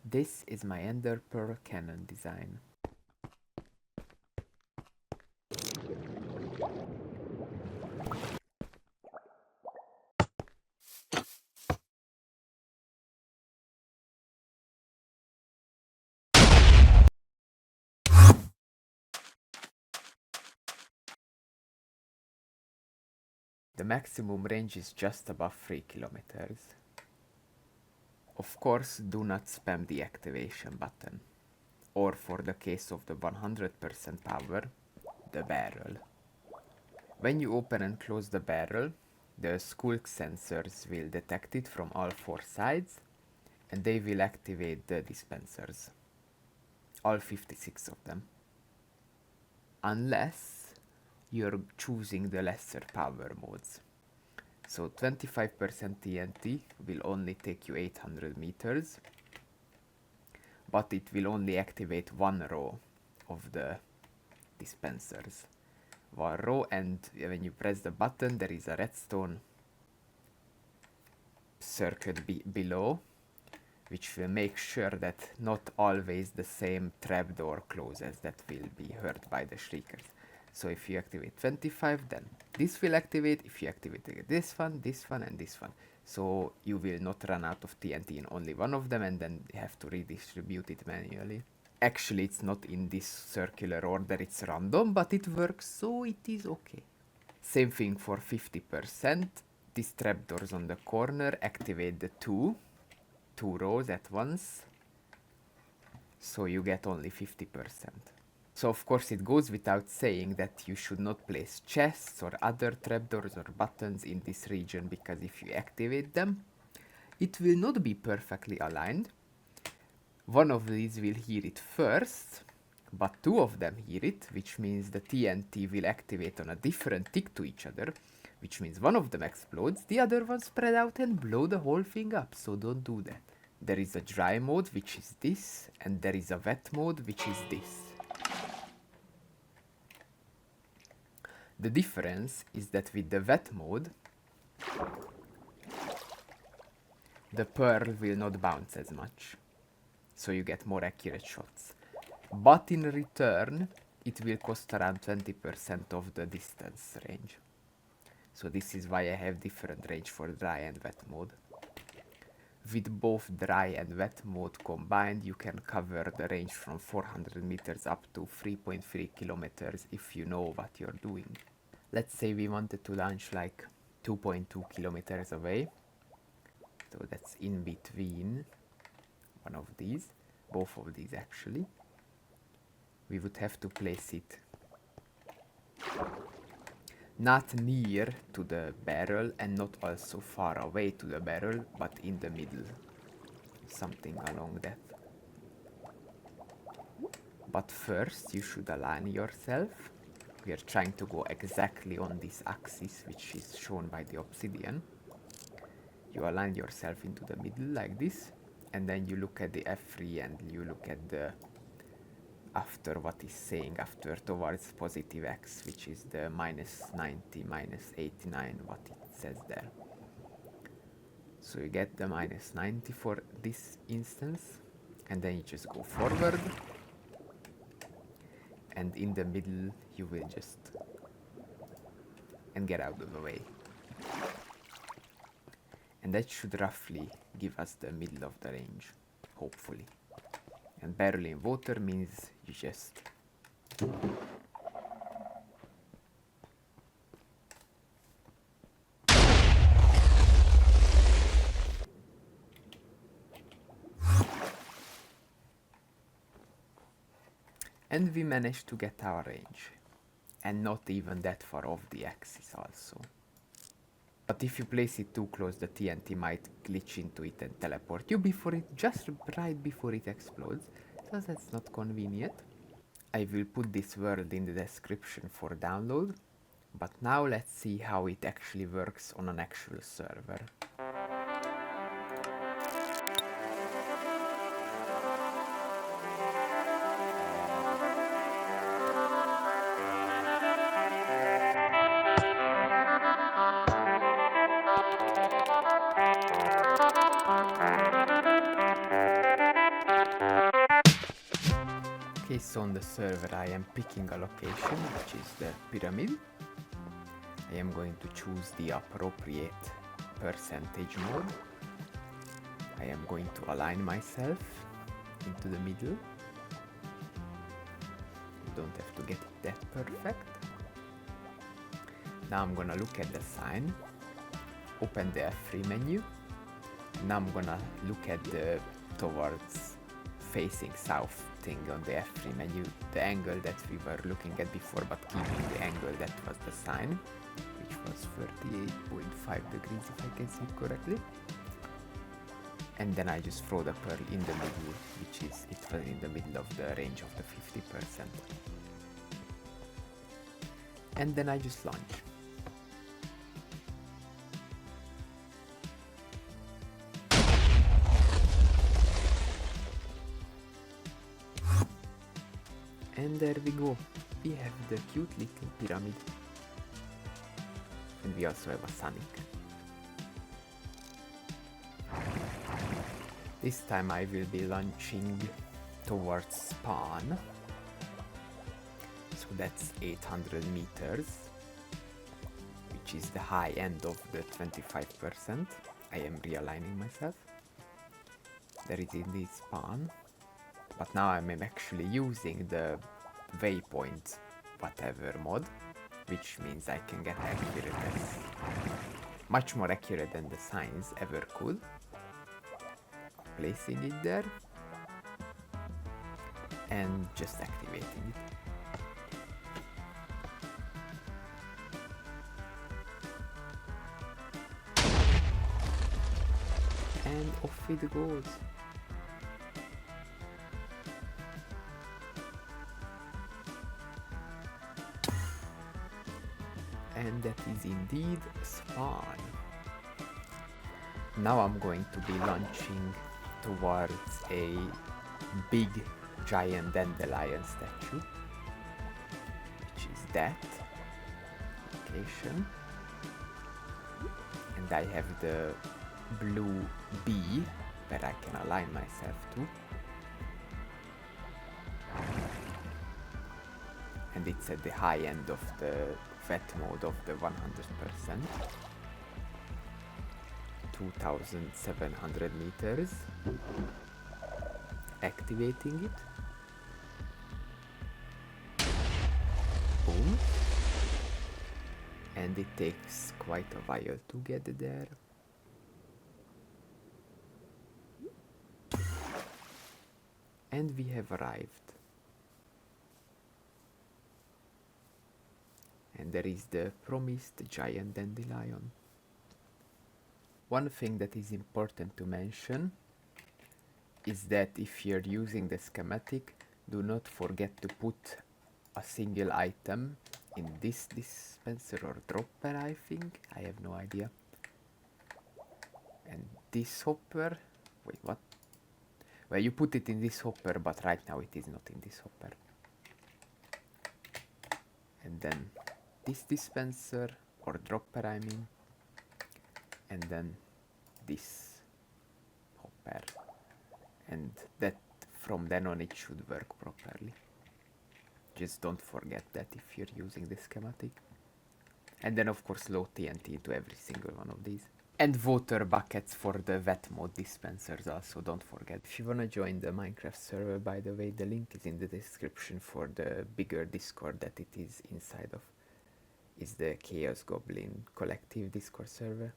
This is my Ender Pearl cannon design. The maximum range is just above 3 kilometers. Of course, do not spam the activation button, or for the case of the 100% power, the barrel. When you open and close the barrel, the skulk sensors will detect it from all 4 sides, and they will activate the dispensers. All 56 of them. Unless you're choosing the lesser power modes. So 25% TNT will only take you 800 meters, but it will only activate one row of the dispensers. One row, and when you press the button there is a redstone circuit below, which will make sure that not always the same trapdoor closes that will be hurt by the shriekers. So if you activate 25, then this will activate. If you activate this one, and this one. So you will not run out of TNT in only one of them, and then you have to redistribute it manually. Actually, it's not in this circular order, it's random, but it works, so it is okay. Same thing for 50%. These trapdoors on the corner activate the two rows at once, so you get only 50%. So of course it goes without saying that you should not place chests or other trapdoors or buttons in this region, because if you activate them, it will not be perfectly aligned. One of these will hear it first, but two of them hear it, which means the TNT will activate on a different tick to each other, which means one of them explodes, the other one spread out and blow the whole thing up, so don't do that. There is a dry mode, which is this, and there is a wet mode, which is this. The difference is that with the wet mode, the pearl will not bounce as much, so you get more accurate shots. But in return, it will cost around 20% of the distance range. So this is why I have different range for dry and wet mode. With both dry and wet mode combined, you can cover the range from 400 meters up to 3.3 kilometers if you know what you're doing. Let's say we wanted to launch like 2.2 kilometers away. So that's in between one of these, both of these actually. We would have to place it not near to the barrel and not also far away to the barrel, but in the middle. Something along that. But first you should align yourself. We are trying to go exactly on this axis, which is shown by the obsidian. You align yourself into the middle like this, and then you look at the F3 and you look at the after what is saying after towards positive X, which is the minus 90, minus 89, what it says there. So you get the minus 90 for this instance, and then you just go forward, and in the middle you will just and get out of the way. And that should roughly give us the middle of the range, hopefully. And barrel in water means you just and we managed to get our range, and not even that far off the axis also. But if you place it too close, the TNT might glitch into it and teleport you before it, just right before it explodes, so that's not convenient. I will put this world in the description for download, but now let's see how it actually works on an actual server. Okay, so on the server I am picking a location, which is the pyramid. I am going to choose the appropriate percentage mode. I am going to align myself into the middle. You don't have to get it that perfect. Now I'm gonna look at the sign, open the F3 menu. Now I'm gonna look at the towards facing south thing on the F3 menu, the angle that we were looking at before, but keeping the angle that was the sign, which was 38.5 degrees if I can see it correctly. And then I just throw the pearl in the middle, which is, it was in the middle of the range of the 50%. And then I just launch. And there we go, we have the cute little pyramid. And we also have a Sonic. This time I will be launching towards spawn. So that's 800 meters, which is the high end of the 25%. I am realigning myself. There is indeed spawn. But now I'm actually using the waypoint whatever mod, which means I can get accurate as much more accurate than the signs ever could. Placing it there and just activating it. And off it goes. And that is indeed spawn. Now I'm going to be launching towards a big giant dandelion statue, which is that location. And I have the blue B where I can align myself to. And it's at the high end of the wet mode of the 100%. 2700 meters. Activating it. Boom. And it takes quite a while to get there. And we have arrived. And there is the promised giant dandelion. One thing that is important to mention is that if you're using the schematic, do not forget to put a single item in this dispenser or dropper, I think. I have no idea. And this hopper, wait, what? Well, you put it in this hopper, but right now it is not in this hopper. And then this dispenser, or dropper I mean, and then this hopper. And that from then on it should work properly. Just don't forget that if you're using the schematic. And then of course load TNT into every single one of these. And water buckets for the wet mode dispensers also, don't forget. If you wanna join the Minecraft server, by the way, the link is in the description for the bigger Discord that it is inside of. Is the Chaos Goblin Collective Discord server.